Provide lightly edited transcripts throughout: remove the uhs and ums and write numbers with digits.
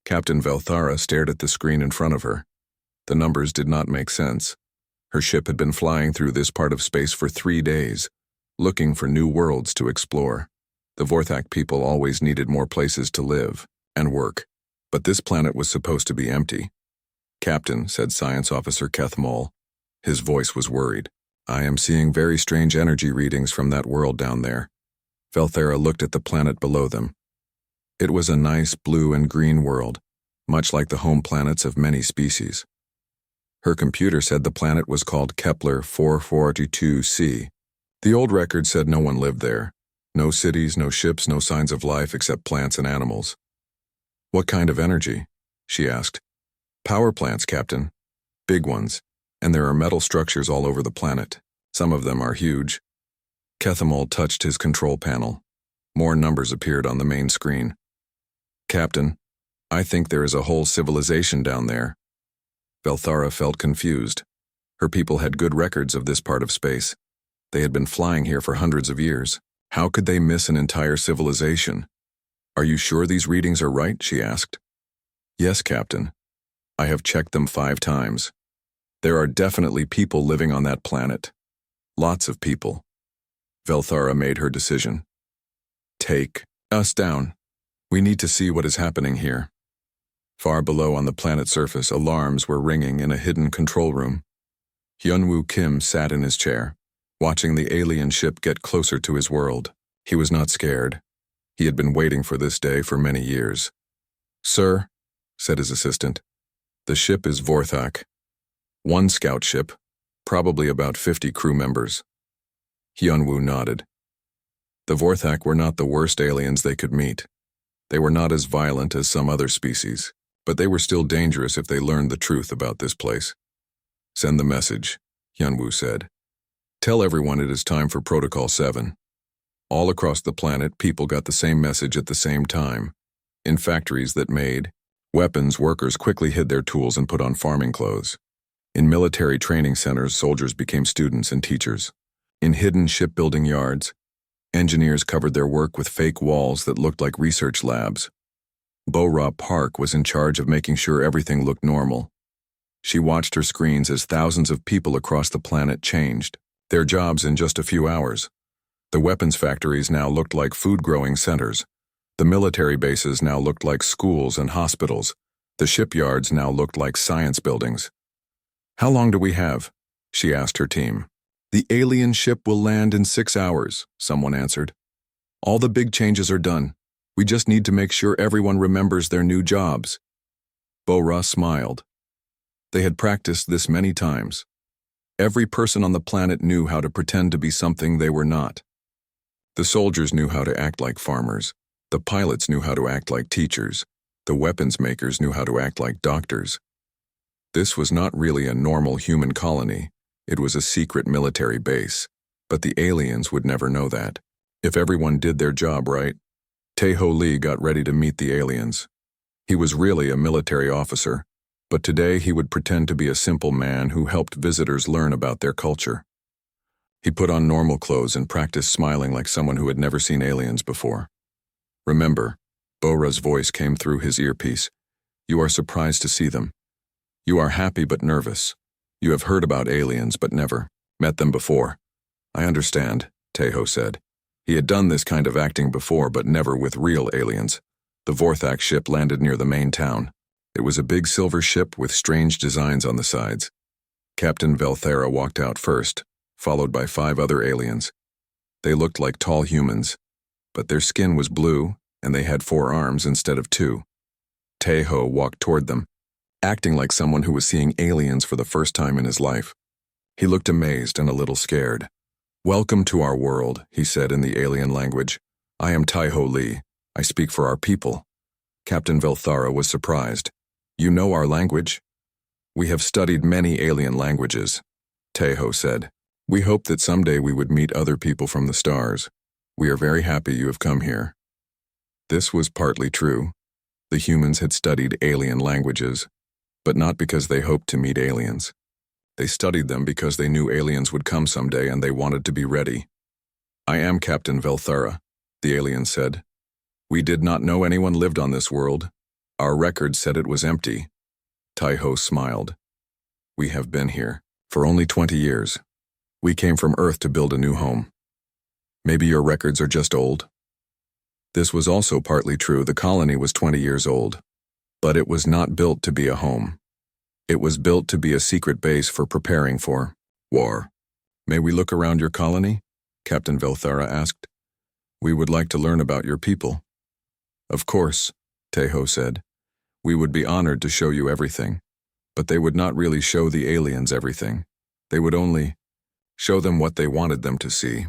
Captain Velthara stared at the screen in front of her. The numbers did not make sense. Her ship had been flying through this part of space for 3 days, looking for new worlds to explore. The Vorthak people always needed more places to live and work, but this planet was supposed to be empty. "Captain," said Science Officer Kethmol. His voice was worried. "I am seeing very strange energy readings from that world down there." Velthara looked at the planet below them. It was a nice blue and green world, much like the home planets of many species. Her computer said the planet was called Kepler 442c. The old record said no one lived there. No cities, no ships, no signs of life except plants and animals. "What kind of energy?" she asked. "Power plants, Captain. Big ones. And there are metal structures all over the planet. Some of them are huge." Kethmol touched his control panel. More numbers appeared on the main screen. "Captain, I think there is a whole civilization down there." Velthara felt confused. Her people had good records of this part of space. They had been flying here for hundreds of years. How could they miss an entire civilization? "Are you sure these readings are right?" she asked. "Yes, Captain. I have checked them 5 times. There are definitely people living on that planet. Lots of people." Velthara made her decision. "Take us down. We need to see what is happening here." Far below on the planet's surface, alarms were ringing in a hidden control room. Hyunwoo Kim sat in his chair, watching the alien ship get closer to his world. He was not scared. He had been waiting for this day for many years. "Sir," said his assistant, "the ship is Vorthak. 1 scout ship, probably about 50 crew members." Hyunwoo nodded. The Vorthak were not the worst aliens they could meet. They were not as violent as some other species, but they were still dangerous if they learned the truth about this place. "Send the message," Hyunwoo said. "Tell everyone it is time for Protocol 7. All across the planet, people got the same message at the same time. In factories that made weapons, workers quickly hid their tools and put on farming clothes. In military training centers, soldiers became students and teachers. In hidden shipbuilding yards, engineers covered their work with fake walls that looked like research labs. Bo-Ra Park was in charge of making sure everything looked normal. She watched her screens as thousands of people across the planet changed their jobs in just a few hours. The weapons factories now looked like food-growing centers. The military bases now looked like schools and hospitals. The shipyards now looked like science buildings. "How long do we have?" she asked her team. "The alien ship will land in 6 hours," someone answered. "All the big changes are done. We just need to make sure everyone remembers their new jobs." Bo-Ra smiled. They had practiced this many times. Every person on the planet knew how to pretend to be something they were not. The soldiers knew how to act like farmers. The pilots knew how to act like teachers. The weapons makers knew how to act like doctors. This was not really a normal human colony. It was a secret military base. But the aliens would never know that. If everyone did their job right, Tae-Ho Lee got ready to meet the aliens. He was really a military officer, but today he would pretend to be a simple man who helped visitors learn about their culture. He put on normal clothes and practiced smiling like someone who had never seen aliens before. "Remember," Bo-Ra's voice came through his earpiece, "you are surprised to see them. You are happy but nervous. You have heard about aliens but never met them before." "I understand," Tae-Ho said. He had done this kind of acting before, but never with real aliens. The Vorthak ship landed near the main town. It was a big silver ship with strange designs on the sides. Captain Velthara walked out first, followed by 5 other aliens. They looked like tall humans, but their skin was blue, and they had 4 arms instead of 2. Tae-Ho walked toward them, acting like someone who was seeing aliens for the first time in his life. He looked amazed and a little scared. "Welcome to our world," he said in the alien language. "I am Tae-Ho Lee. I speak for our people." Captain Velthara was surprised. "You know our language?" "We have studied many alien languages," Tae-Ho said. "We hoped that someday we would meet other people from the stars. We are very happy you have come here." This was partly true. The humans had studied alien languages, but not because they hoped to meet aliens. They studied them because they knew aliens would come someday and they wanted to be ready. "I am Captain Velthara," the alien said. "We did not know anyone lived on this world. Our records said it was empty. Tai-Ho smiled. We have been here for only 20 years. We came from Earth to build a new home. Maybe your records are just old. This was also partly true. The colony was 20 years old, but it was not built to be a home. It was built to be a secret base for preparing for war. May we look around your colony? Captain Velthara asked. We would like to learn about your people. Of course, Tai-Ho said. We would be honored to show you everything, but they would not really show the aliens everything. They would only show them what they wanted them to see.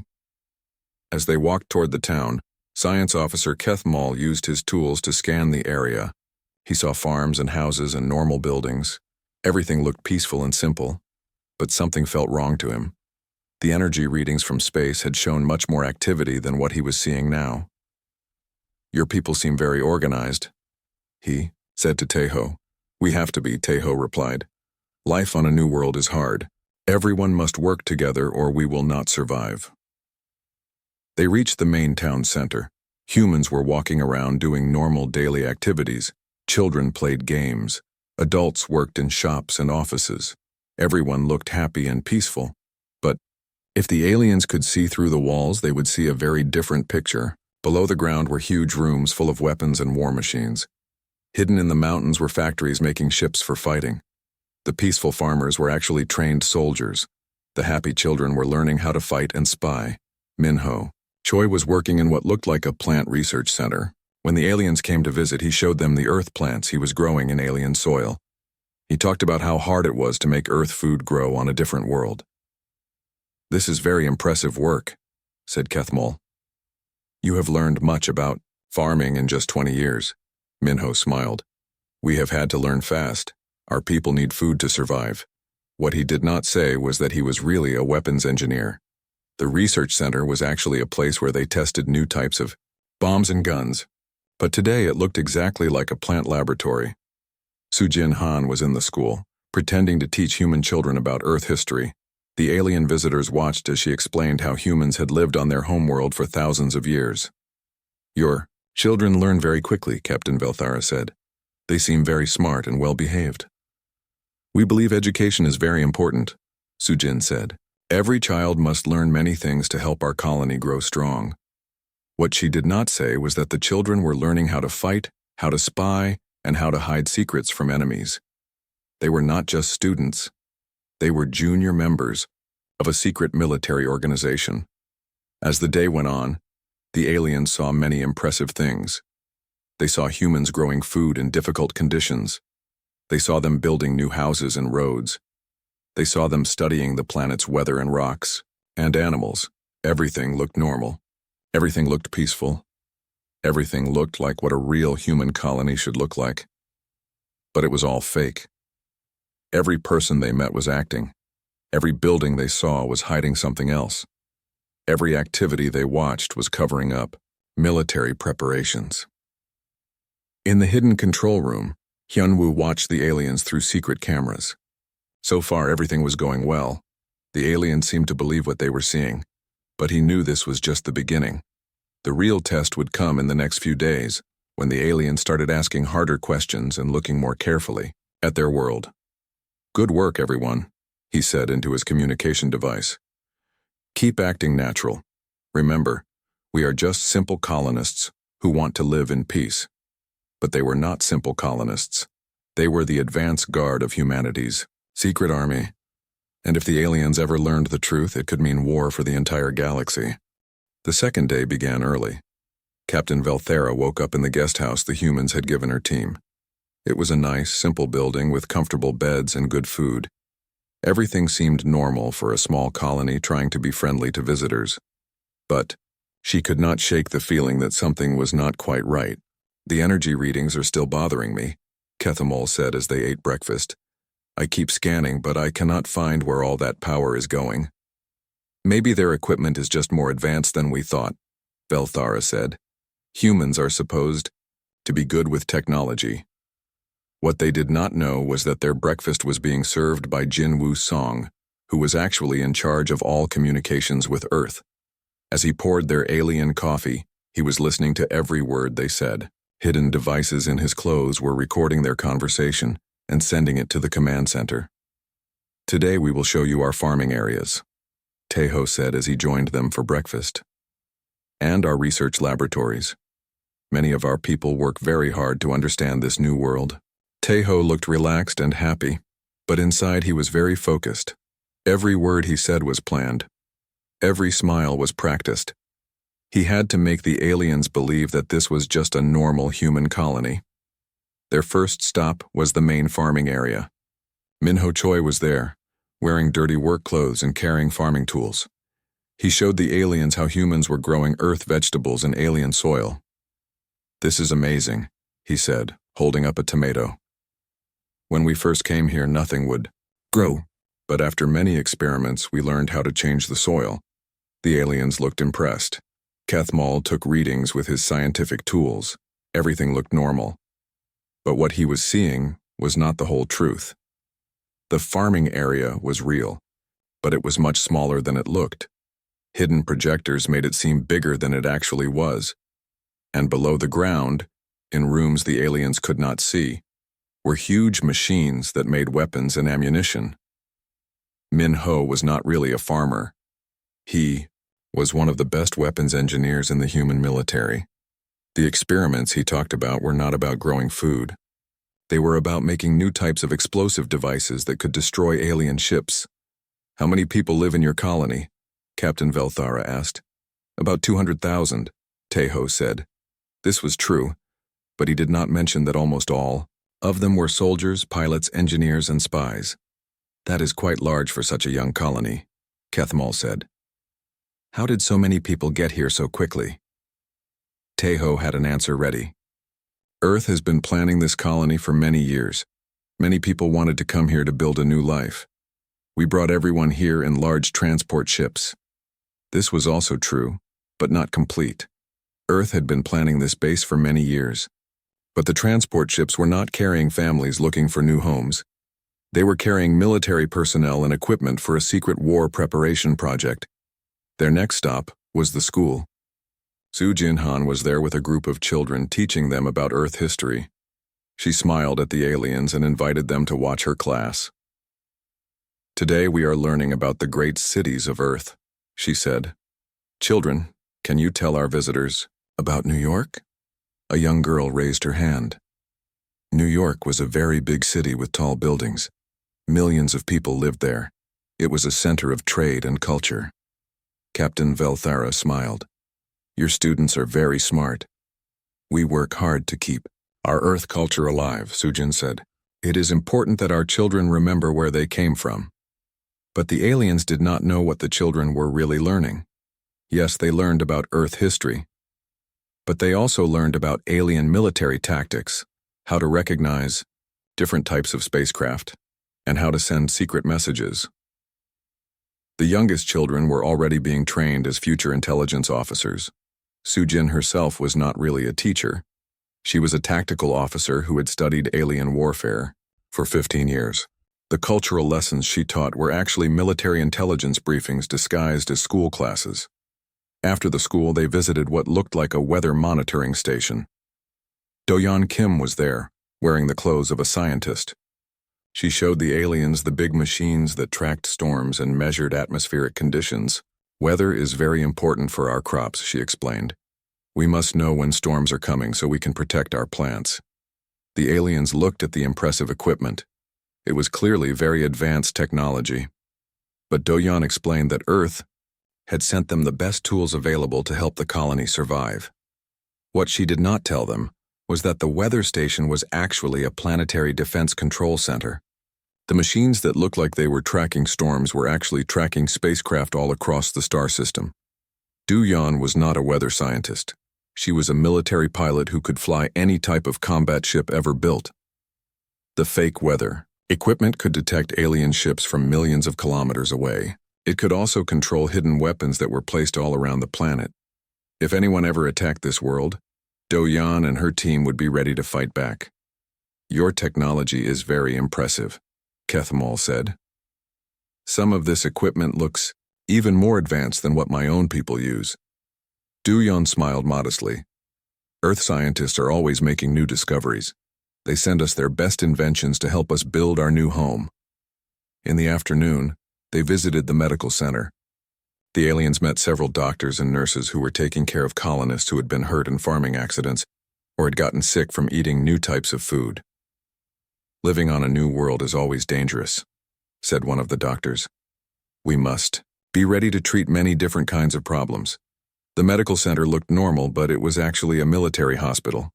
As they walked toward the town, Science Officer Kethmal used his tools to scan the area. He saw farms and houses and normal buildings. Everything looked peaceful and simple, but something felt wrong to him. The energy readings from space had shown much more activity than what he was seeing now. Your people seem very organized, he said to Tai-Ho. We have to be, Tai-Ho replied. Life on a new world is hard. Everyone must work together or we will not survive. They reached the main town center. Humans were walking around doing normal daily activities. Children played games. Adults worked in shops and offices. Everyone looked happy and peaceful. But if the aliens could see through the walls, they would see a very different picture. Below the ground were huge rooms full of weapons and war machines. Hidden in the mountains were factories making ships for fighting. The peaceful farmers were actually trained soldiers. The happy children were learning how to fight and spy. Minho Choi was working in what looked like a plant research center. When the aliens came to visit, he showed them the earth plants he was growing in alien soil. He talked about how hard it was to make earth food grow on a different world. This is very impressive work, said Kethmal. You have learned much about farming in just 20 years. Minho smiled. We have had to learn fast. Our people need food to survive. What he did not say was that he was really a weapons engineer. The research center was actually a place where they tested new types of bombs and guns. But today it looked exactly like a plant laboratory. Sujin Han was in the school, pretending to teach human children about Earth history. The alien visitors watched as she explained how humans had lived on their homeworld for thousands of years. Your children learn very quickly, Captain Velthara said. They seem very smart and well-behaved. We believe education is very important, Sujin said. Every child must learn many things to help our colony grow strong. What she did not say was that the children were learning how to fight, how to spy, and how to hide secrets from enemies. They were not just students. They were junior members of a secret military organization. As the day went on, the aliens saw many impressive things. They saw humans growing food in difficult conditions. They saw them building new houses and roads. They saw them studying the planet's weather and rocks, and animals. Everything looked normal. Everything looked peaceful. Everything looked like what a real human colony should look like. But it was all fake. Every person they met was acting. Every building they saw was hiding something else. Every activity they watched was covering up military preparations. In the hidden control room, Hyunwoo watched the aliens through secret cameras. So far, everything was going well. The aliens seemed to believe what they were seeing, but he knew this was just the beginning. The real test would come in the next few days, when the aliens started asking harder questions and looking more carefully at their world. Good work, everyone, he said into his communication device. Keep acting natural. Remember, we are just simple colonists who want to live in peace. But they were not simple colonists. They were the advance guard of humanity's secret army. And if the aliens ever learned the truth, it could mean war for the entire galaxy. The second day began early. Captain Velthara woke up in the guest house the humans had given her team. It was a nice, simple building with comfortable beds and good food. Everything seemed normal for a small colony trying to be friendly to visitors. But she could not shake the feeling that something was not quite right. The energy readings are still bothering me, Kethmal said as they ate breakfast. I keep scanning, but I cannot find where all that power is going. Maybe their equipment is just more advanced than we thought, Velthara said. Humans are supposed to be good with technology. What they did not know was that their breakfast was being served by Jinwoo Song, who was actually in charge of all communications with Earth. As he poured their alien coffee, he was listening to every word they said. Hidden devices in his clothes were recording their conversation and sending it to the command center. "Today we will show you our farming areas," Tejo said as he joined them for breakfast. "And our research laboratories. Many of our people work very hard to understand this new world." Tejo looked relaxed and happy, but inside he was very focused. Every word he said was planned. Every smile was practiced. He had to make the aliens believe that this was just a normal human colony. Their first stop was the main farming area. Minho Choi was there, wearing dirty work clothes and carrying farming tools. He showed the aliens how humans were growing earth vegetables in alien soil. "This is amazing," he said, holding up a tomato. "When we first came here, nothing would grow, but after many experiments, we learned how to change the soil." The aliens looked impressed. Kethmal took readings with his scientific tools. Everything looked normal. But what he was seeing was not the whole truth. The farming area was real, but it was much smaller than it looked. Hidden projectors made it seem bigger than it actually was. And below the ground, in rooms the aliens could not see, were huge machines that made weapons and ammunition. Min Ho was not really a farmer. He was one of the best weapons engineers in the human military. The experiments he talked about were not about growing food. They were about making new types of explosive devices that could destroy alien ships. "How many people live in your colony?" Captain Velthara asked. "About 200,000, Tejo said. This was true, but he did not mention that almost all of them were soldiers, pilots, engineers, and spies. "That is quite large for such a young colony," Kethmal said. "How did so many people get here so quickly?" Tejo had an answer ready. "Earth has been planning this colony for many years. Many people wanted to come here to build a new life. We brought everyone here in large transport ships." This was also true, but not complete. Earth had been planning this base for many years. But the transport ships were not carrying families looking for new homes. They were carrying military personnel and equipment for a secret war preparation project. Their next stop was the school. Su Jinhan was there with a group of children teaching them about Earth history. She smiled at the aliens and invited them to watch her class. "Today we are learning about the great cities of Earth," she said. "Children, can you tell our visitors about New York?" A young girl raised her hand. New York was a very big city with tall buildings. Millions of people lived there. It was a center of trade and culture. Captain Velthara smiled. "Your students are very smart. We work hard to keep our Earth culture alive," Sujin said. "It is important that our children remember where they came from." But the aliens did not know what the children were really learning. Yes, they learned about Earth history, but they also learned about alien military tactics, how to recognize different types of spacecraft, and how to send secret messages. The youngest children were already being trained as future intelligence officers. Sujin herself was not really a teacher. She was a tactical officer who had studied alien warfare for 15 years. The cultural lessons she taught were actually military intelligence briefings disguised as school classes. After the school, they visited what looked like a weather monitoring station. Do-yeon Kim was there, wearing the clothes of a scientist. She showed the aliens the big machines that tracked storms and measured atmospheric conditions. "Weather is very important for our crops," she explained. "We must know when storms are coming so we can protect our plants." The aliens looked at the impressive equipment. It was clearly very advanced technology. But Do-yeon explained that Earth had sent them the best tools available to help the colony survive. What she did not tell them was that the weather station was actually a planetary defense control center. The machines that looked like they were tracking storms were actually tracking spacecraft all across the star system. Do-yeon was not a weather scientist. She was a military pilot who could fly any type of combat ship ever built. The fake weather equipment could detect alien ships from millions of kilometers away. It could also control hidden weapons that were placed all around the planet. If anyone ever attacked this world, Do-yeon and her team would be ready to fight back. "Your technology is very impressive," Kethmal said. "Some of this equipment looks even more advanced than what my own people use." Do-yeon smiled modestly. Earth scientists are always making new discoveries. They send us their best inventions to help us build our new home. In the afternoon, they visited the medical center. The aliens met several doctors and nurses who were taking care of colonists who had been hurt in farming accidents or had gotten sick from eating new types of food. Living on a new world is always dangerous, said one of the doctors. We must be ready to treat many different kinds of problems. The medical center looked normal, but it was actually a military hospital.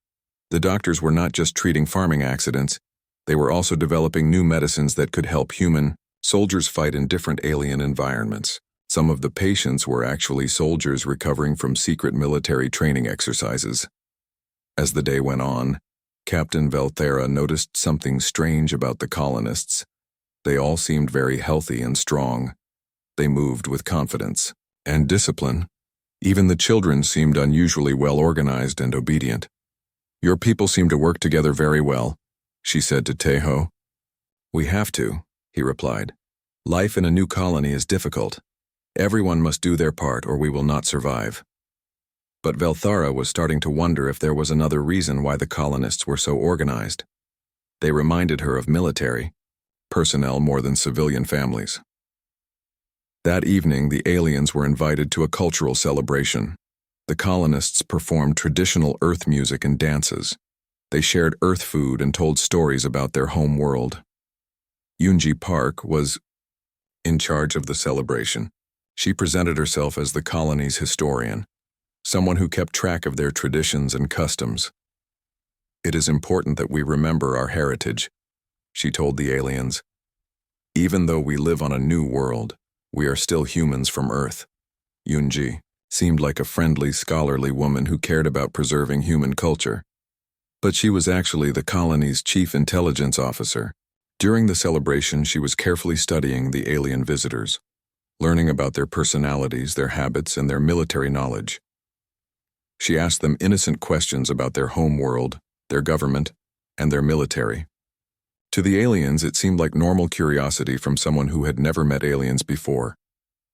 The doctors were not just treating farming accidents, they were also developing new medicines that could help human soldiers fight in different alien environments. Some of the patients were actually soldiers recovering from secret military training exercises. As the day went on, Captain Velthera noticed something strange about the colonists. They all seemed very healthy and strong. They moved with confidence and discipline. Even the children seemed unusually well organized and obedient. Your people seem to work together very well, she said to Tejo. We have to, he replied. Life in a new colony is difficult. Everyone must do their part or we will not survive. But Velthara was starting to wonder if there was another reason why the colonists were so organized. They reminded her of military personnel more than civilian families. That evening, the aliens were invited to a cultural celebration. The colonists performed traditional Earth music and dances. They shared Earth food and told stories about their home world. Yunji Park was in charge of the celebration. She presented herself as the colony's historian, someone who kept track of their traditions and customs. It is important that we remember our heritage, she told the aliens. Even though we live on a new world, we are still humans from Earth. Yunji seemed like a friendly, scholarly woman who cared about preserving human culture. But she was actually the colony's chief intelligence officer. During the celebration, she was carefully studying the alien visitors, learning about their personalities, their habits, and their military knowledge. She asked them innocent questions about their home world, their government, and their military. To the aliens, it seemed like normal curiosity from someone who had never met aliens before.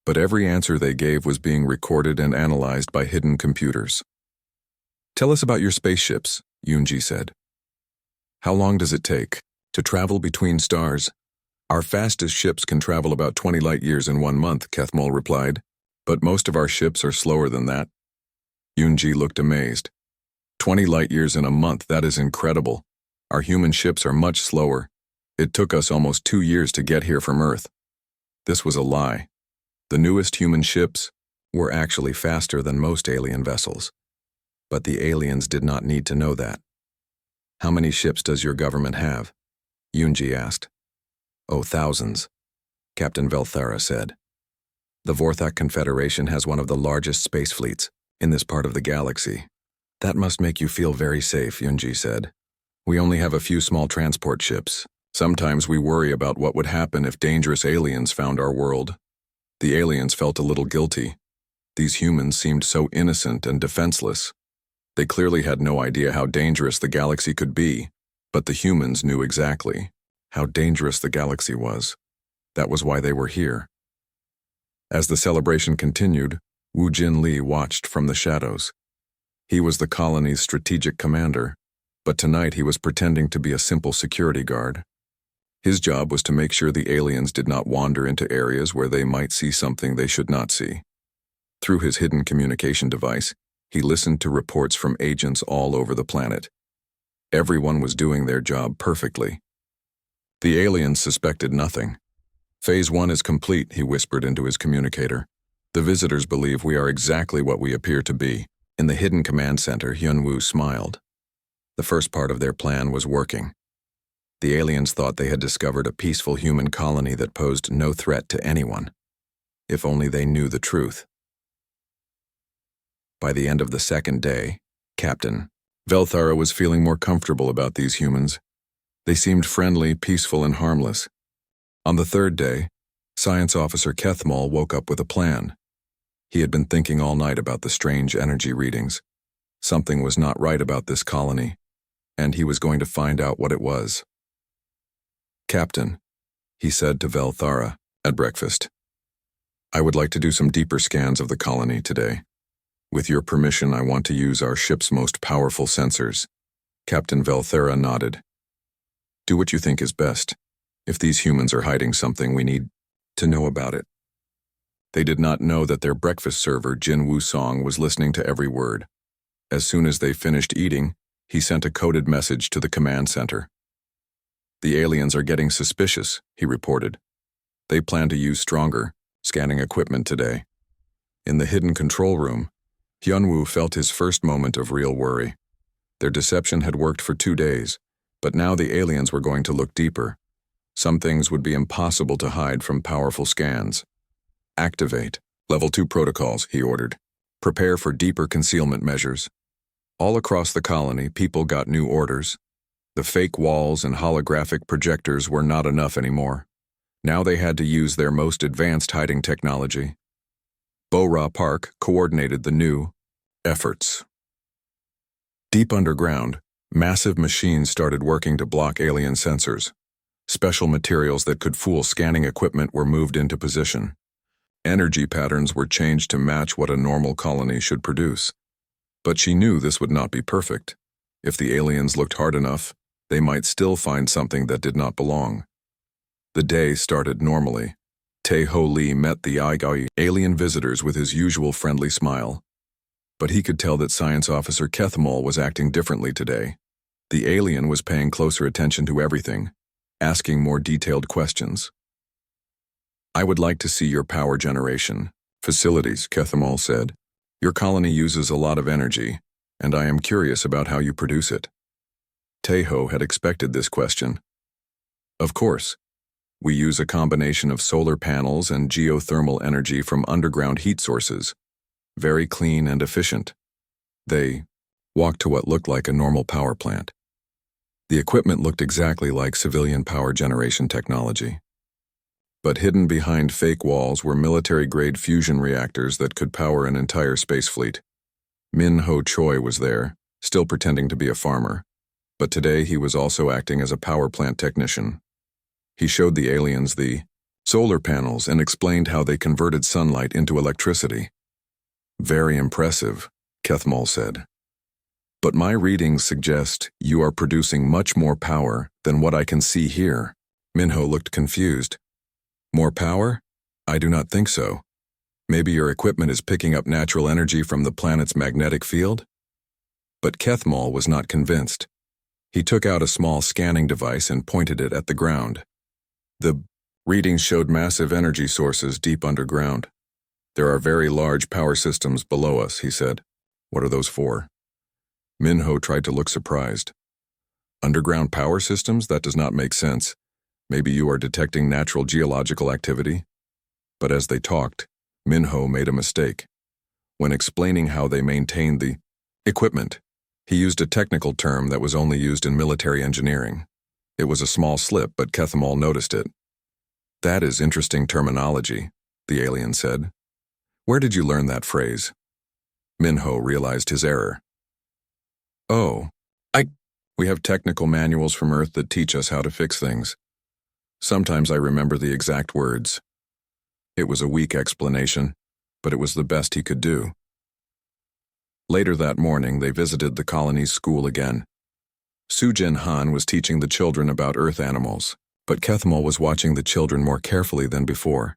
But every answer they gave was being recorded and analyzed by hidden computers. Tell us about your spaceships, Yunji said. How long does it take to travel between stars? Our fastest ships can travel about 20 light years in 1 month, Kethmol replied. But most of our ships are slower than that. Yunji looked amazed. 20 light years in a month, that is incredible. Our human ships are much slower. It took us almost 2 years to get here from Earth. This was a lie. The newest human ships were actually faster than most alien vessels. But the aliens did not need to know that. How many ships does your government have? Yunji asked. Oh, thousands, Captain Velthara said. The Vorthak Confederation has one of the largest space fleets in this part of the galaxy. That must make you feel very safe, Yunji said. We only have a few small transport ships. Sometimes we worry about what would happen if dangerous aliens found our world. The aliens felt a little guilty. These humans seemed so innocent and defenseless. They clearly had no idea how dangerous the galaxy could be, but the humans knew exactly how dangerous the galaxy was. That was why they were here. As the celebration continued, Wu Jinli watched from the shadows. He was the colony's strategic commander, but tonight he was pretending to be a simple security guard. His job was to make sure the aliens did not wander into areas where they might see something they should not see. Through his hidden communication device, he listened to reports from agents all over the planet. Everyone was doing their job perfectly. The aliens suspected nothing. Phase 1 is complete, he whispered into his communicator. The visitors believe we are exactly what we appear to be. In the hidden command center, Hyunwoo smiled. The first part of their plan was working. The aliens thought they had discovered a peaceful human colony that posed no threat to anyone. If only they knew the truth. By the end of the second day, Captain Velthara was feeling more comfortable about these humans. They seemed friendly, peaceful, and harmless. On the third day, Science Officer Kethmol woke up with a plan. He had been thinking all night about the strange energy readings. Something was not right about this colony, and he was going to find out what it was. Captain, he said to Velthara at breakfast, I would like to do some deeper scans of the colony today. With your permission, I want to use our ship's most powerful sensors. Captain Velthera nodded. Do what you think is best. If these humans are hiding something, we need to know about it. They did not know that their breakfast server, Jin Wusong, was listening to every word. As soon as they finished eating, he sent a coded message to the command center. The aliens are getting suspicious, he reported. They plan to use stronger, scanning equipment today. In the hidden control room, Hyunwoo felt his first moment of real worry. Their deception had worked for 2 days, but now the aliens were going to look deeper. Some things would be impossible to hide from powerful scans. Activate Level 2 protocols, he ordered. Prepare for deeper concealment measures. All across the colony, people got new orders. The fake walls and holographic projectors were not enough anymore. Now they had to use their most advanced hiding technology. Bo-Ra Park coordinated the new efforts. Deep underground, massive machines started working to block alien sensors. Special materials that could fool scanning equipment were moved into position. Energy patterns were changed to match what a normal colony should produce. But she knew this would not be perfect. If the aliens looked hard enough, they might still find something that did not belong. The day started normally. Tae-Ho Lee met the alien visitors with his usual friendly smile. But he could tell that Science Officer Kethmol was acting differently today. The alien was paying closer attention to everything, asking more detailed questions. I would like to see your power generation facilities, Kethmol said. Your colony uses a lot of energy, and I am curious about how you produce it. Tae-Ho had expected this question. Of course. We use a combination of solar panels and geothermal energy from underground heat sources. Very clean and efficient. They walked to what looked like a normal power plant. The equipment looked exactly like civilian power generation technology. But hidden behind fake walls were military-grade fusion reactors that could power an entire space fleet. Min Ho Choi was there, still pretending to be a farmer. But today he was also acting as a power plant technician. He showed the aliens the solar panels and explained how they converted sunlight into electricity. Very impressive, Kethmol said. But my readings suggest you are producing much more power than what I can see here. Minho looked confused. More power? I do not think so. Maybe your equipment is picking up natural energy from the planet's magnetic field? But Kethmol was not convinced. He took out a small scanning device and pointed it at the ground. The readings showed massive energy sources deep underground. There are very large power systems below us, he said. What are those for? Minho tried to look surprised. Underground power systems? That does not make sense. Maybe you are detecting natural geological activity? But as they talked, Minho made a mistake. When explaining how they maintained the equipment, he used a technical term that was only used in military engineering. It was a small slip, but Kethmol noticed it. That is interesting terminology, the alien said. Where did you learn that phrase? Minho realized his error. Oh, we have technical manuals from Earth that teach us how to fix things. Sometimes I remember the exact words. It was a weak explanation, but it was the best he could do. Later that morning, they visited the colony's school again. Sujin Han was teaching the children about Earth animals, but Kethmol was watching the children more carefully than before.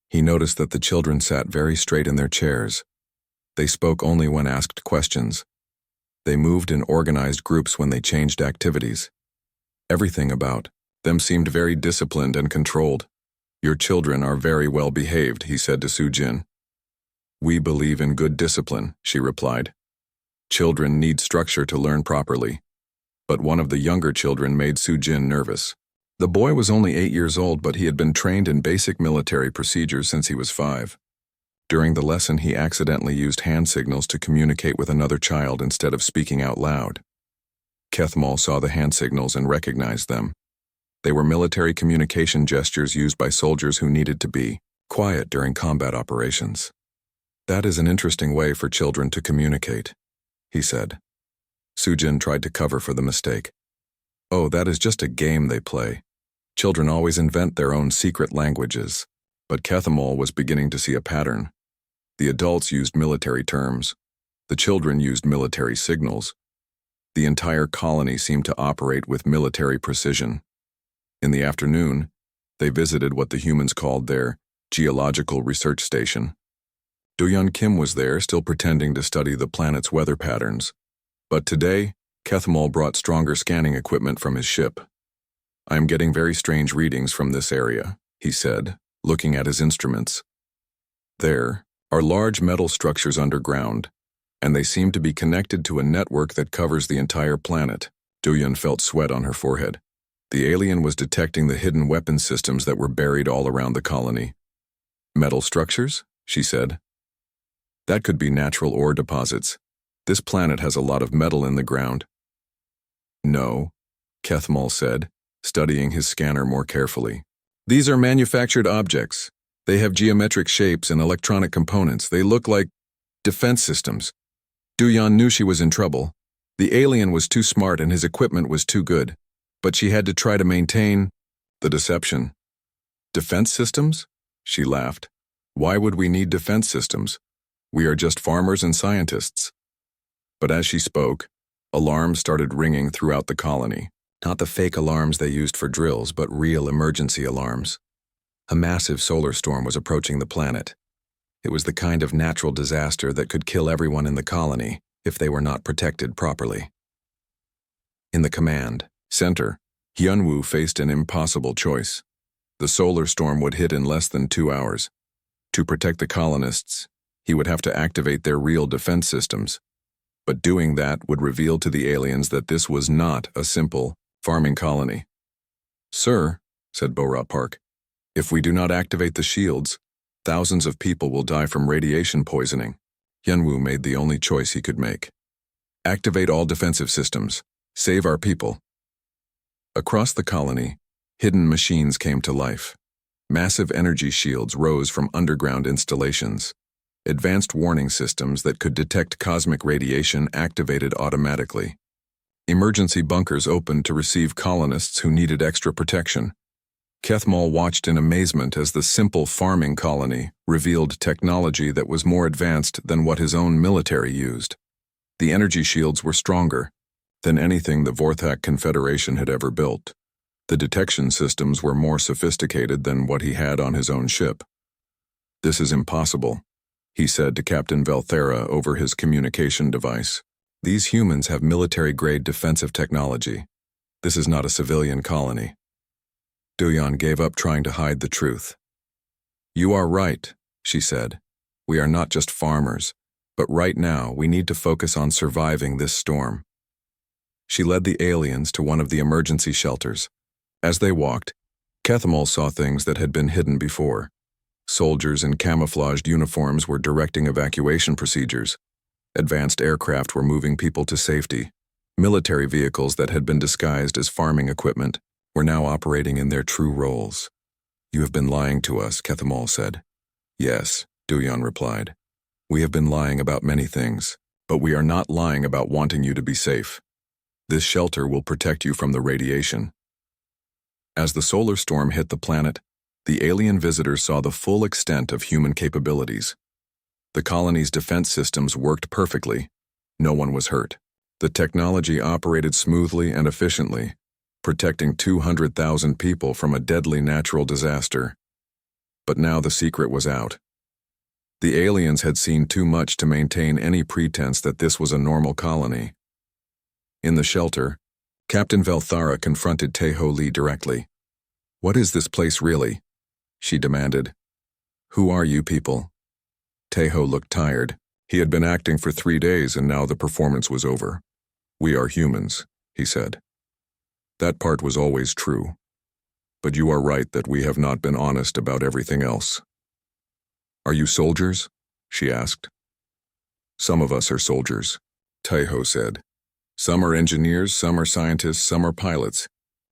He noticed that the children sat very straight in their chairs. They spoke only when asked questions. They moved in organized groups when they changed activities. Everything about them seemed very disciplined and controlled. Your children are very well behaved, he said to Sujin. We believe in good discipline, she replied. Children need structure to learn properly. But one of the younger children made Sujin nervous. The boy was only 8 years old, but he had been trained in basic military procedures since he was 5. During the lesson, he accidentally used hand signals to communicate with another child instead of speaking out loud. Kethmol saw the hand signals and recognized them. They were military communication gestures used by soldiers who needed to be quiet during combat operations. That is an interesting way for children to communicate, he said. Sujin tried to cover for the mistake. Oh, that is just a game they play. Children always invent their own secret languages. But Kethmol was beginning to see a pattern. The adults used military terms. The children used military signals. The entire colony seemed to operate with military precision. In the afternoon, they visited what the humans called their geological research station. Do-yeon Kim was there, still pretending to study the planet's weather patterns. But today, Kethmol brought stronger scanning equipment from his ship. "I am getting very strange readings from this area," he said, looking at his instruments. "There are large metal structures underground, and they seem to be connected to a network that covers the entire planet." Do-yeon felt sweat on her forehead. The alien was detecting the hidden weapon systems that were buried all around the colony. "Metal structures?" she said. "That could be natural ore deposits. This planet has a lot of metal in the ground." "No," Kethmol said, studying his scanner more carefully. "These are manufactured objects. They have geometric shapes and electronic components. They look like defense systems." Do-yeon knew she was in trouble. The alien was too smart and his equipment was too good. But she had to try to maintain the deception. "Defense systems?" She laughed. "Why would we need defense systems? We are just farmers and scientists." But as she spoke, alarms started ringing throughout the colony. Not the fake alarms they used for drills, but real emergency alarms. A massive solar storm was approaching the planet. It was the kind of natural disaster that could kill everyone in the colony if they were not protected properly. In the command center, Hyunwoo faced an impossible choice. The solar storm would hit in less than 2 hours. To protect the colonists, he would have to activate their real defense systems. But doing that would reveal to the aliens that this was not a simple farming colony. "Sir," said Bora Park, "if we do not activate the shields, thousands of people will die from radiation poisoning." Hyunwoo made the only choice he could make. "Activate all defensive systems. Save our people." Across the colony, hidden machines came to life. Massive energy shields rose from underground installations. Advanced warning systems that could detect cosmic radiation activated automatically. Emergency bunkers opened to receive colonists who needed extra protection. Kethmol watched in amazement as the simple farming colony revealed technology that was more advanced than what his own military used. The energy shields were stronger than anything the Vorthak Confederation had ever built. The detection systems were more sophisticated than what he had on his own ship. "This is impossible," he said to Captain Velthera over his communication device. "These humans have military-grade defensive technology. This is not a civilian colony." Do-yeon gave up trying to hide the truth. "You are right," she said. "We are not just farmers, but right now we need to focus on surviving this storm." She led the aliens to one of the emergency shelters. As they walked, Kethmol saw things that had been hidden before. Soldiers in camouflaged uniforms were directing evacuation procedures. Advanced aircraft were moving people to safety. Military vehicles that had been disguised as farming equipment were now operating in their true roles. "You have been lying to us," Kethmol said. "Yes," Do-yeon replied. "We have been lying about many things, but we are not lying about wanting you to be safe. This shelter will protect you from the radiation." As the solar storm hit the planet, the alien visitors saw the full extent of human capabilities. The colony's defense systems worked perfectly. No one was hurt. The technology operated smoothly and efficiently, protecting 200,000 people from a deadly natural disaster. But now the secret was out. The aliens had seen too much to maintain any pretense that this was a normal colony. In the shelter, Captain Velthara confronted Taeho Lee directly. "What is this place really?" she demanded. "Who are you people?" Taeho looked tired. He had been acting for 3 days and now the performance was over. "We are humans," he said. "That part was always true. But you are right that we have not been honest about everything else." "Are you soldiers?" she asked. "Some of us are soldiers," Taeho said. "Some are engineers, some are scientists, some are pilots.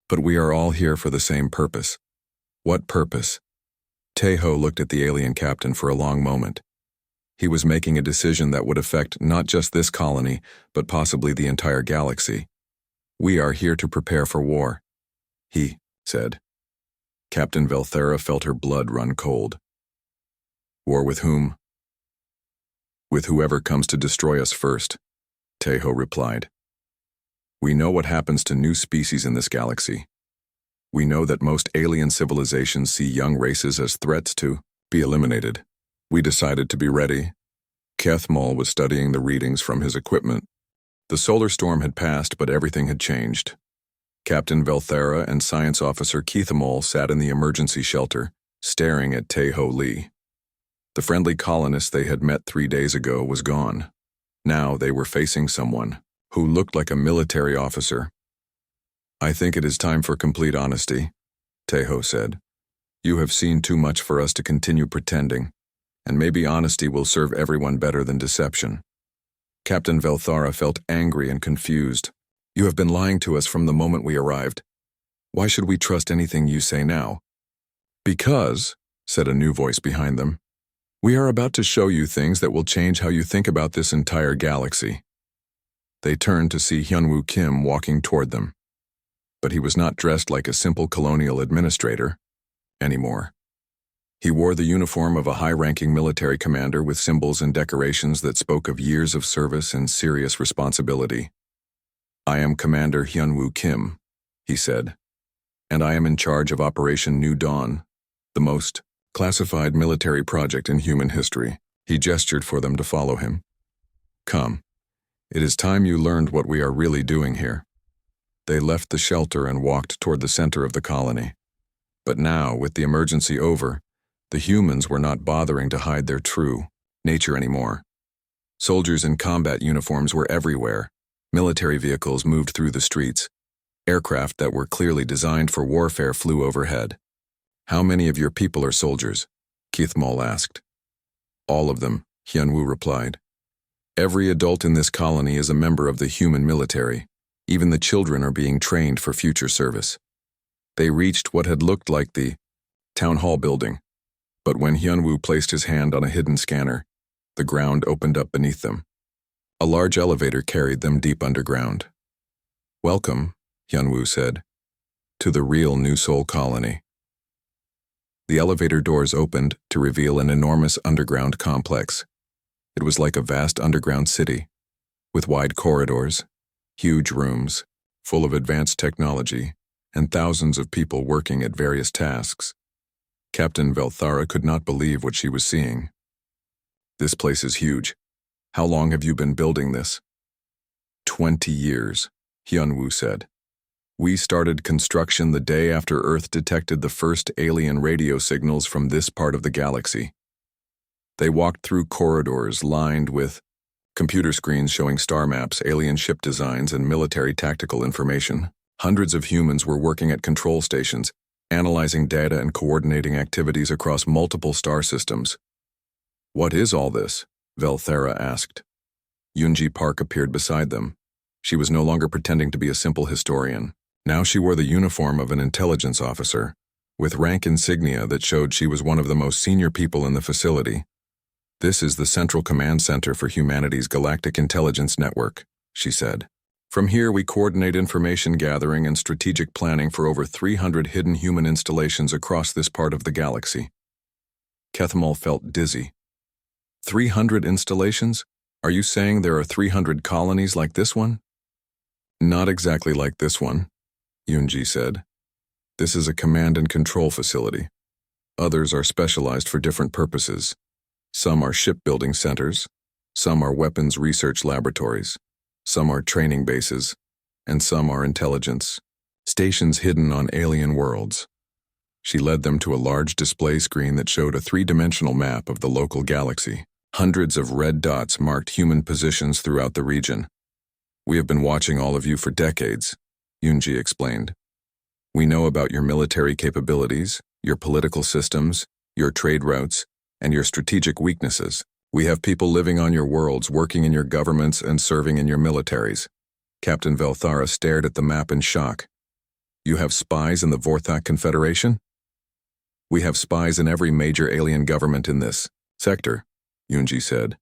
But we are all here for the same purpose." "What purpose?" Taeho looked at the alien captain for a long moment. He was making a decision that would affect not just this colony, but possibly the entire galaxy. "We are here to prepare for war," he said. Captain Velthera felt her blood run cold. "War with whom?" With whoever comes to destroy us first, Tejo replied. We know what happens to new species in this galaxy. We know that most alien civilizations see young races as threats to be eliminated. We decided to be ready. Kethmal was studying the readings from his equipment. The solar storm had passed, but everything had changed. Captain Velthera and Science Officer Keithamol sat in the emergency shelter, staring at Tejo Lee. The friendly colonist they had met 3 days ago was gone. Now they were facing someone who looked like a military officer. I think it is time for complete honesty, Tejo said. You have seen too much for us to continue pretending, and maybe honesty will serve everyone better than deception. Captain Velthara felt angry and confused. You have been lying to us from the moment we arrived. Why should we trust anything you say now? Because, said a new voice behind them, we are about to show you things that will change how you think about this entire galaxy. They turned to see Hyunwoo Kim walking toward them. But he was not dressed like a simple colonial administrator anymore. He wore the uniform of a high-ranking military commander with symbols and decorations that spoke of years of service and serious responsibility. I am Commander Hyunwoo Kim, he said, and I am in charge of Operation New Dawn, the most classified military project in human history. He gestured for them to follow him. Come, it is time you learned what we are really doing here. They left the shelter and walked toward the center of the colony. But now, with the emergency over, the humans were not bothering to hide their true nature anymore. Soldiers in combat uniforms were everywhere. Military vehicles moved through the streets. Aircraft that were clearly designed for warfare flew overhead. How many of your people are soldiers? Keithmal asked. All of them, Hyunwoo replied. Every adult in this colony is a member of the human military. Even the children are being trained for future service. They reached what had looked like the town hall building. But when Hyunwoo placed his hand on a hidden scanner, the ground opened up beneath them. A large elevator carried them deep underground. Welcome, Hyunwoo said, to the real New Seoul colony. The elevator doors opened to reveal an enormous underground complex. It was like a vast underground city, with wide corridors, huge rooms, full of advanced technology, and thousands of people working at various tasks. Captain Velthara could not believe what she was seeing. This place is huge. How long have you been building this? 20 years, Hyunwoo said. We started construction the day after Earth detected the first alien radio signals from this part of the galaxy. They walked through corridors lined with computer screens showing star maps, alien ship designs, and military tactical information. Hundreds of humans were working at control stations, analyzing data and coordinating activities across multiple star systems. What is all this? Velthera asked. Yoonji Park appeared beside them. She was no longer pretending to be a simple historian. Now she wore the uniform of an intelligence officer, with rank insignia that showed she was one of the most senior people in the facility. This is the Central Command Center for Humanity's Galactic Intelligence Network, she said. From here we coordinate information gathering and strategic planning for over 300 hidden human installations across this part of the galaxy. Kethmal felt dizzy. 300 installations? Are you saying there are 300 colonies like this one? Not exactly like this one, Yoonji said. This is a command and control facility. Others are specialized for different purposes. Some are shipbuilding centers, some are weapons research laboratories, some are training bases, and some are intelligence stations hidden on alien worlds. She led them to a large display screen that showed a three-dimensional map of the local galaxy. Hundreds of red dots marked human positions throughout the region. We have been watching all of you for decades, Yoonji explained. We know about your military capabilities, your political systems, your trade routes, and your strategic weaknesses. We have people living on your worlds, working in your governments, and serving in your militaries. Captain Velthara stared at the map in shock. You have spies in the Vorthak Confederation? We have spies in every major alien government in this sector, Yoonji said,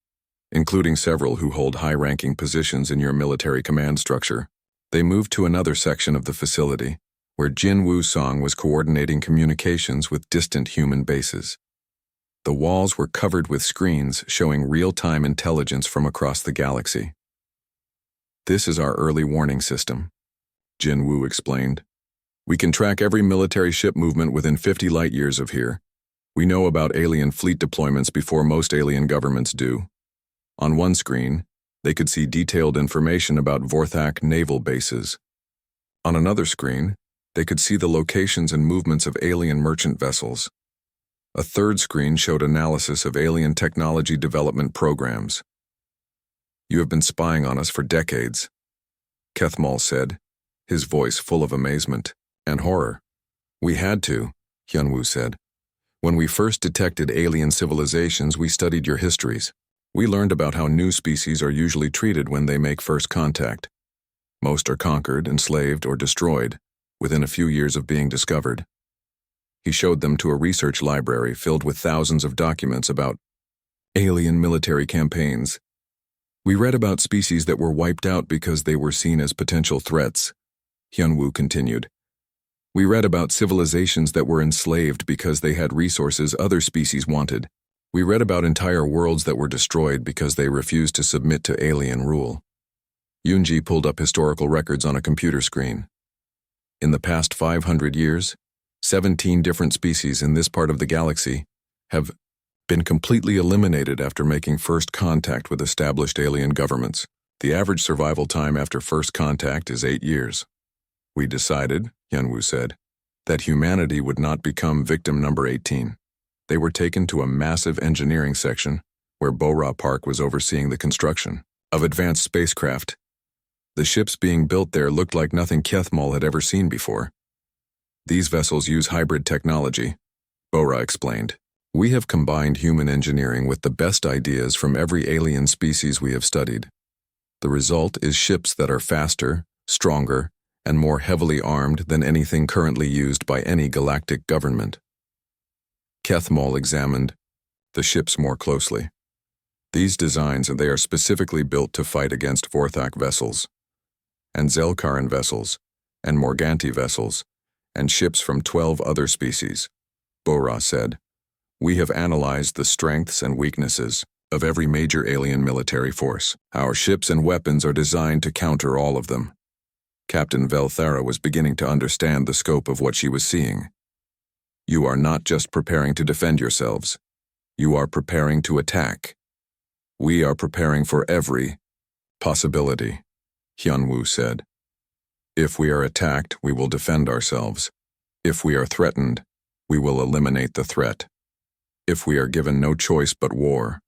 including several who hold high-ranking positions in your military command structure. They moved to another section of the facility, where Jin Woo-song was coordinating communications with distant human bases. The walls were covered with screens showing real-time intelligence from across the galaxy. This is our early warning system, Jin Wu explained. We can track every military ship movement within 50 light-years of here. We know about alien fleet deployments before most alien governments do. On one screen, they could see detailed information about Vorthak naval bases. On another screen, they could see the locations and movements of alien merchant vessels. A third screen showed analysis of alien technology development programs. You have been spying on us for decades, Kethmal said, his voice full of amazement and horror. We had to, Hyunwoo said. When we first detected alien civilizations, we studied your histories. We learned about how new species are usually treated when they make first contact. Most are conquered, enslaved, or destroyed within a few years of being discovered. He showed them to a research library filled with thousands of documents about alien military campaigns. We read about species that were wiped out because they were seen as potential threats, Hyunwoo continued. We read about civilizations that were enslaved because they had resources other species wanted. We read about entire worlds that were destroyed because they refused to submit to alien rule. Yoonji pulled up historical records on a computer screen. In the past 500 years, 17 different species in this part of the galaxy have been completely eliminated after making first contact with established alien governments. The average survival time after first contact is 8 years. We decided, Hyunwoo said, that humanity would not become victim number 18. They were taken to a massive engineering section where Bo-Ra Park was overseeing the construction of advanced spacecraft. The ships being built there looked like nothing Kethmal had ever seen before. These vessels use hybrid technology, Bo-Ra explained. We have combined human engineering with the best ideas from every alien species we have studied. The result is ships that are faster, stronger, and more heavily armed than anything currently used by any galactic government. Kethmal examined the ships more closely. These designs, they are specifically built to fight against Vorthak vessels, and Zelkaran vessels, and Morganti vessels, and ships from 12 other species, Bo-Ra said. We have analyzed the strengths and weaknesses of every major alien military force. Our ships and weapons are designed to counter all of them. Captain Velthara was beginning to understand the scope of what she was seeing. You are not just preparing to defend yourselves. You are preparing to attack. We are preparing for every possibility, Hyunwoo said. If we are attacked, we will defend ourselves. If we are threatened, we will eliminate the threat. If we are given no choice but war,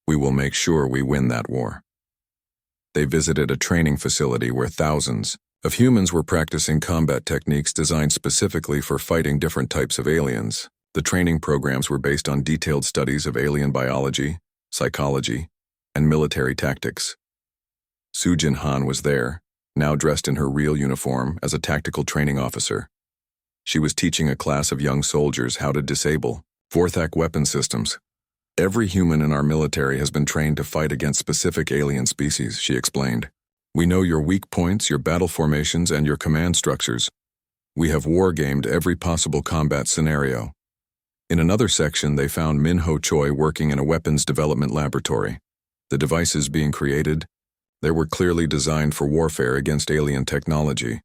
we will make sure we win that war. They visited a training facility where thousands of humans were practicing combat techniques designed specifically for fighting different types of aliens. The training programs were based on detailed studies of alien biology, psychology, and military tactics. Sujin Han was there, now dressed in her real uniform as a tactical training officer. She was teaching a class of young soldiers how to disable Vorthak weapon systems. Every human in our military has been trained to fight against specific alien species, she explained. We know your weak points, your battle formations, and your command structures. We have war-gamed every possible combat scenario. In another section, they found Min-Ho Choi working in a weapons development laboratory. The devices being created, they were clearly designed for warfare against alien technology.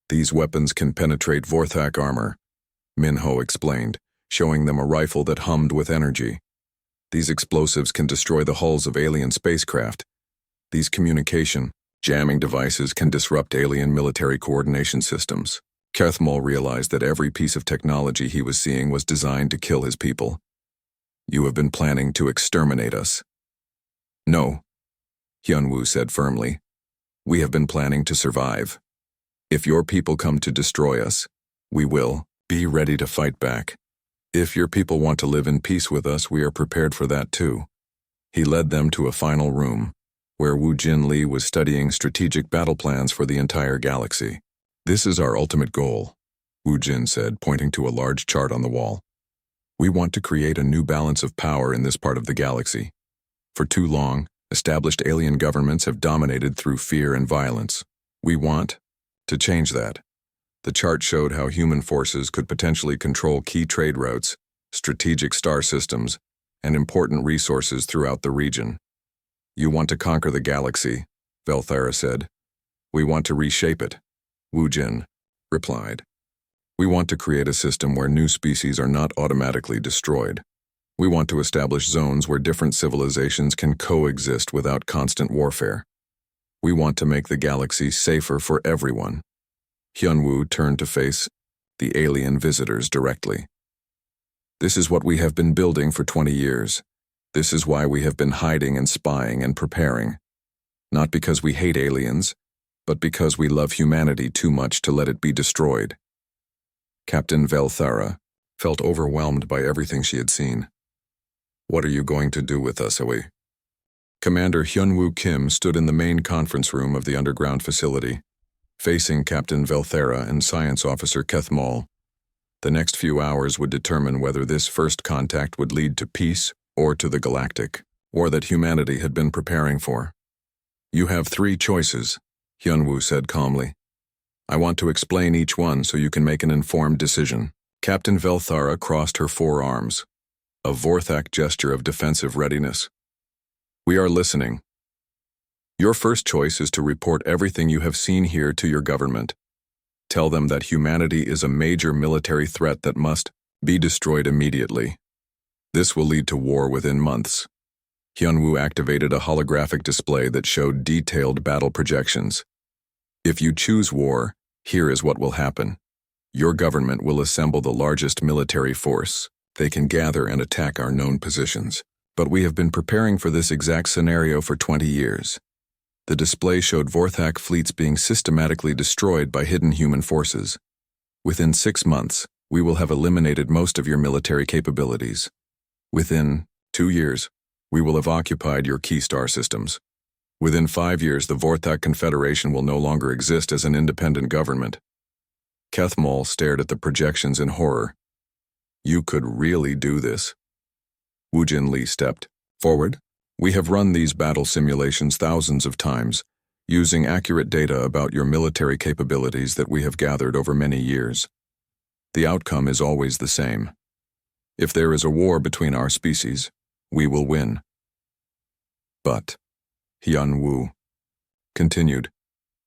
These weapons can penetrate Vorthak armor, Min-Ho explained, showing them a rifle that hummed with energy. These explosives can destroy the hulls of alien spacecraft. These communication, jamming devices can disrupt alien military coordination systems. Kethmal realized that every piece of technology he was seeing was designed to kill his people. You have been planning to exterminate us. No, Hyunwoo said firmly. We have been planning to survive. If your people come to destroy us, we will be ready to fight back. If your people want to live in peace with us, we are prepared for that too. He led them to a final room, where Woo Jin Lee was studying strategic battle plans for the entire galaxy. This is our ultimate goal, Woo Jin said, pointing to a large chart on the wall. We want to create a new balance of power in this part of the galaxy. For too long, established alien governments have dominated through fear and violence. We want to change that. The chart showed how human forces could potentially control key trade routes, strategic star systems, and important resources throughout the region. You want to conquer the galaxy, Velthara said. We want to reshape it, Wu Jin replied. We want to create a system where new species are not automatically destroyed. We want to establish zones where different civilizations can coexist without constant warfare. We want to make the galaxy safer for everyone. Hyunwoo turned to face the alien visitors directly. This is what we have been building for 20 years. This is why we have been hiding and spying and preparing. Not because we hate aliens, but because we love humanity too much to let it be destroyed. Captain Velthara felt overwhelmed by everything she had seen. What are you going to do with us, Aoi? Commander Hyunwoo Kim stood in the main conference room of the underground facility, facing Captain Velthara and Science Officer Kethmol. The next few hours would determine whether this first contact would lead to peace or to the Galactic, war that humanity had been preparing for. You have 3 choices, Hyunwoo said calmly. I want to explain each one so you can make an informed decision. Captain Velthara crossed her forearms, a Vorthak gesture of defensive readiness. We are listening. Your first choice is to report everything you have seen here to your government. Tell them that humanity is a major military threat that must be destroyed immediately. This will lead to war within months. Hyunwoo activated a holographic display that showed detailed battle projections. If you choose war, here is what will happen. Your government will assemble the largest military force. They can gather and attack our known positions. But we have been preparing for this exact scenario for 20 years. The display showed Vorthak fleets being systematically destroyed by hidden human forces. Within 6 months, we will have eliminated most of your military capabilities. Within 2 years, we will have occupied your key star systems. Within 5 years, the Vorthak Confederation will no longer exist as an independent government. Kethmol stared at the projections in horror. You could really do this. Wu Jinli stepped forward. We have run these battle simulations thousands of times, using accurate data about your military capabilities that we have gathered over many years. The outcome is always the same. If there is a war between our species, we will win. But, Hyunwoo continued,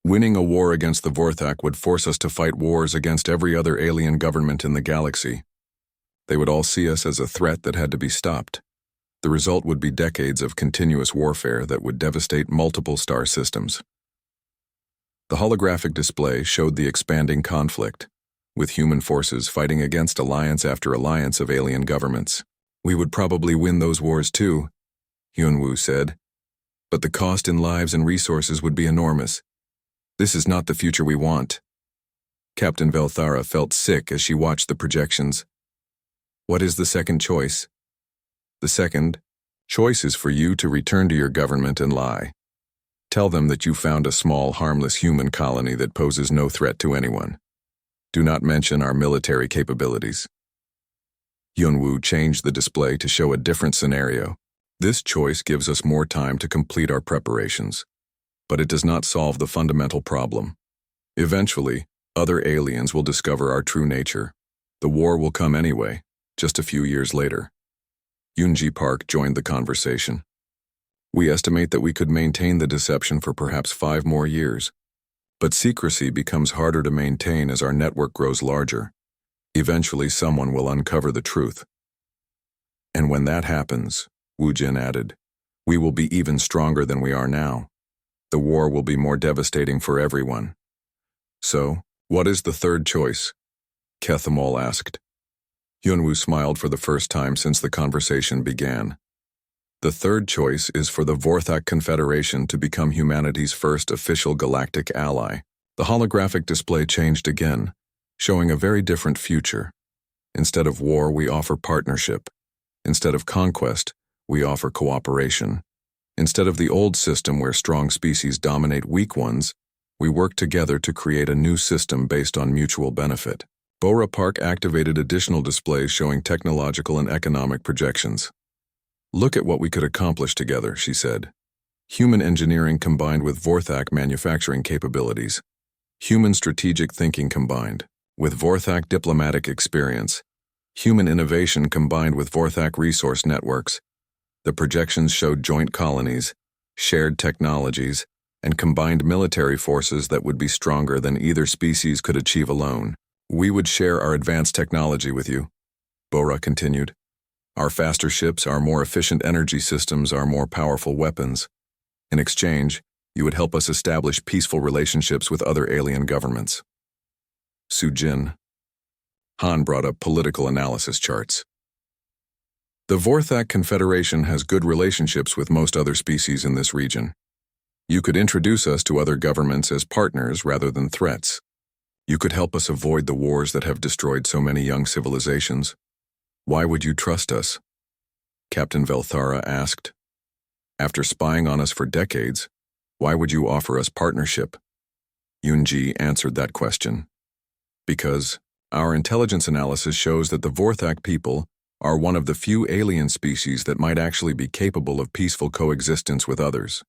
winning a war against the Vorthak would force us to fight wars against every other alien government in the galaxy. They would all see us as a threat that had to be stopped. The result would be decades of continuous warfare that would devastate multiple star systems. The holographic display showed the expanding conflict, with human forces fighting against alliance after alliance of alien governments. We would probably win those wars too, Hyunwoo said, but the cost in lives and resources would be enormous. This is not the future we want. Captain Velthara felt sick as she watched the projections. What is the second choice? The second choice is for you to return to your government and lie. Tell them that you found a small, harmless human colony that poses no threat to anyone. Do not mention our military capabilities. Hyunwoo changed the display to show a different scenario. This choice gives us more time to complete our preparations, but it does not solve the fundamental problem. Eventually, other aliens will discover our true nature. The war will come anyway, just a few years later. Yoonji Park joined the conversation. We estimate that we could maintain the deception for perhaps 5 more years. But secrecy becomes harder to maintain as our network grows larger. Eventually, someone will uncover the truth. And when that happens, Wu Jin added, we will be even stronger than we are now. The war will be more devastating for everyone. So, what is the third choice? Kethmol asked. Hyunwoo smiled for the first time since the conversation began. The third choice is for the Vorthak Confederation to become humanity's first official galactic ally. The holographic display changed again, showing a very different future. Instead of war, we offer partnership. Instead of conquest, we offer cooperation. Instead of the old system where strong species dominate weak ones, we work together to create a new system based on mutual benefit. Bora Park activated additional displays showing technological and economic projections. Look at what we could accomplish together, she said. Human engineering combined with Vorthak manufacturing capabilities. Human strategic thinking combined with Vorthak diplomatic experience. Human innovation combined with Vorthak resource networks. The projections showed joint colonies, shared technologies, and combined military forces that would be stronger than either species could achieve alone. We would share our advanced technology with you, Bora continued. Our faster ships, our more efficient energy systems, our more powerful weapons. In exchange, you would help us establish peaceful relationships with other alien governments. Sujin. Han brought up political analysis charts. The Vorthak Confederation has good relationships with most other species in this region. You could introduce us to other governments as partners rather than threats. You could help us avoid the wars that have destroyed so many young civilizations. Why would you trust us? Captain Velthara asked. After spying on us for decades, why would you offer us partnership? Yunji answered that question. Because our intelligence analysis shows that the Vorthak people are one of the few alien species that might actually be capable of peaceful coexistence with others.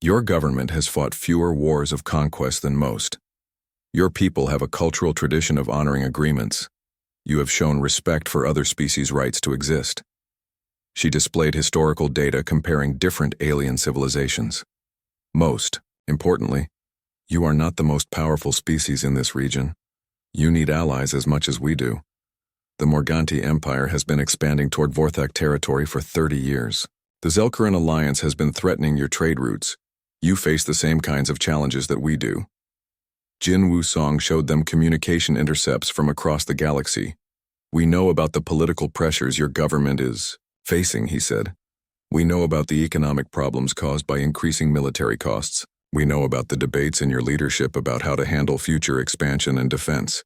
Your government has fought fewer wars of conquest than most. Your people have a cultural tradition of honoring agreements. You have shown respect for other species' rights to exist. She displayed historical data comparing different alien civilizations. Most importantly, you are not the most powerful species in this region. You need allies as much as we do. The Morganti Empire has been expanding toward Vorthak territory for 30 years. The Zelkaran Alliance has been threatening your trade routes. You face the same kinds of challenges that we do. Jin Wusong showed them communication intercepts from across the galaxy. We know about the political pressures your government is facing, he said. We know about the economic problems caused by increasing military costs. We know about the debates in your leadership about how to handle future expansion and defense.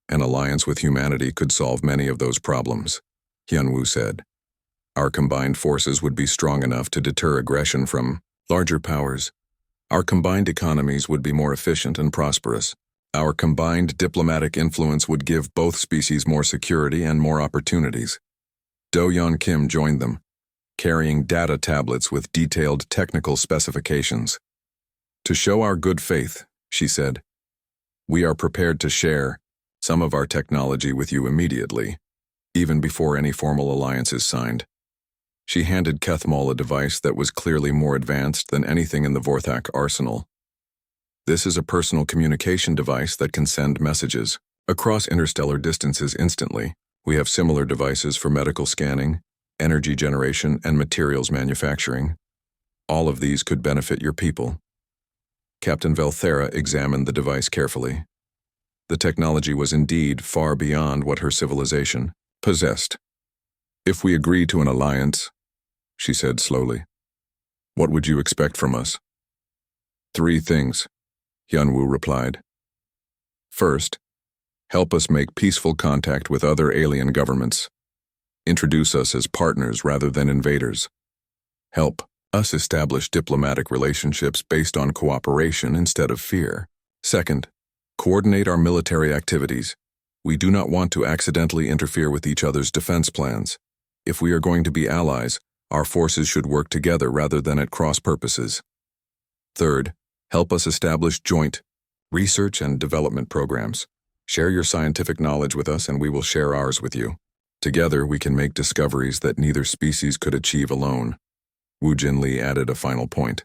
An alliance with humanity could solve many of those problems, Hyunwoo said. Our combined forces would be strong enough to deter aggression from larger powers. Our combined economies would be more efficient and prosperous. Our combined diplomatic influence would give both species more security and more opportunities. Do-yeon Kim joined them, carrying data tablets with detailed technical specifications. To show our good faith, she said, we are prepared to share some of our technology with you immediately, even before any formal alliance is signed. She handed Kethmal a device that was clearly more advanced than anything in the Vorthak arsenal. This is a personal communication device that can send messages across interstellar distances instantly. We have similar devices for medical scanning, energy generation, and materials manufacturing. All of these could benefit your people. Captain Velthara examined the device carefully. The technology was indeed far beyond what her civilization possessed. If we agree to an alliance, she said slowly, what would you expect from us? 3 things, Hyunwoo replied. First, help us make peaceful contact with other alien governments. Introduce us as partners rather than invaders. Help us establish diplomatic relationships based on cooperation instead of fear. Second, coordinate our military activities. We do not want to accidentally interfere with each other's defense plans. If we are going to be allies, our forces should work together rather than at cross purposes. Third, help us establish joint research and development programs. Share your scientific knowledge with us and we will share ours with you. Together we can make discoveries that neither species could achieve alone. Woo Jin-Lee added a final point.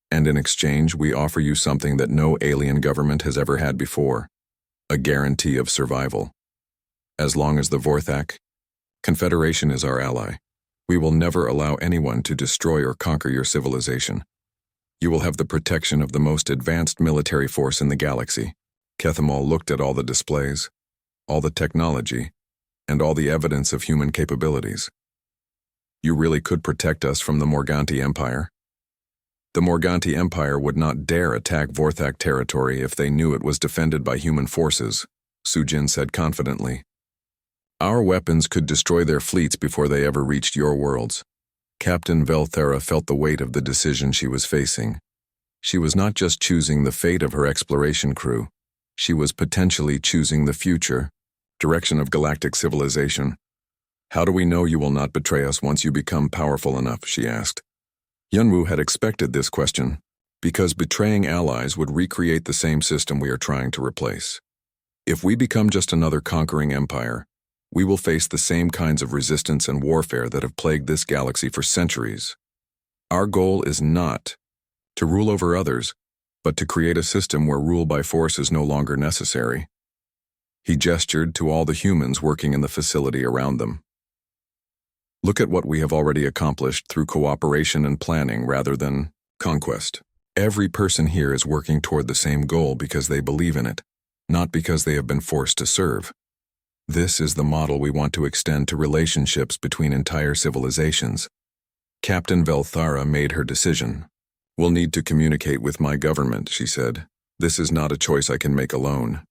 And in exchange, we offer you something that no alien government has ever had before. A guarantee of survival. As long as the Vorthak Confederation is our ally, we will never allow anyone to destroy or conquer your civilization. You will have the protection of the most advanced military force in the galaxy. Kethamal looked at all the displays, all the technology, and all the evidence of human capabilities. You really could protect us from the Morganti Empire? The Morganti Empire would not dare attack Vorthak territory if they knew it was defended by human forces, Sujin said confidently. Our weapons could destroy their fleets before they ever reached your worlds. Captain Velthara felt the weight of the decision she was facing. She was not just choosing the fate of her exploration crew. She was potentially choosing the future, direction of galactic civilization. How do we know you will not betray us once you become powerful enough, she asked. Yunwoo had expected this question, because betraying allies would recreate the same system we are trying to replace. If we become just another conquering empire, We will face the same kinds of resistance and warfare that have plagued this galaxy for centuries. Our goal is not to rule over others, but to create a system where rule by force is no longer necessary. He gestured to all the humans working in the facility around them. Look at what we have already accomplished through cooperation and planning rather than conquest. Every person here is working toward the same goal because they believe in it, not because they have been forced to serve. This is the model we want to extend to relationships between entire civilizations. Captain Velthara made her decision. We'll need to communicate with my government, she said. This is not a choice I can make alone.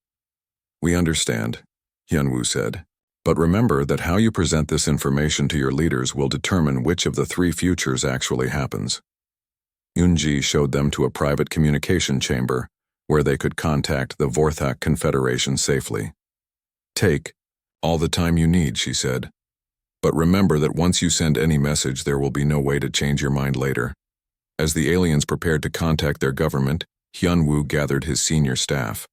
We understand, Hyunwoo said. But remember that how you present this information to your leaders will determine which of the three futures actually happens. Yoonji showed them to a private communication chamber where they could contact the Vorthak Confederation safely. Take all the time you need, she said. But remember that once you send any message, there will be no way to change your mind later. As the aliens prepared to contact their government, Hyunwoo gathered his senior staff.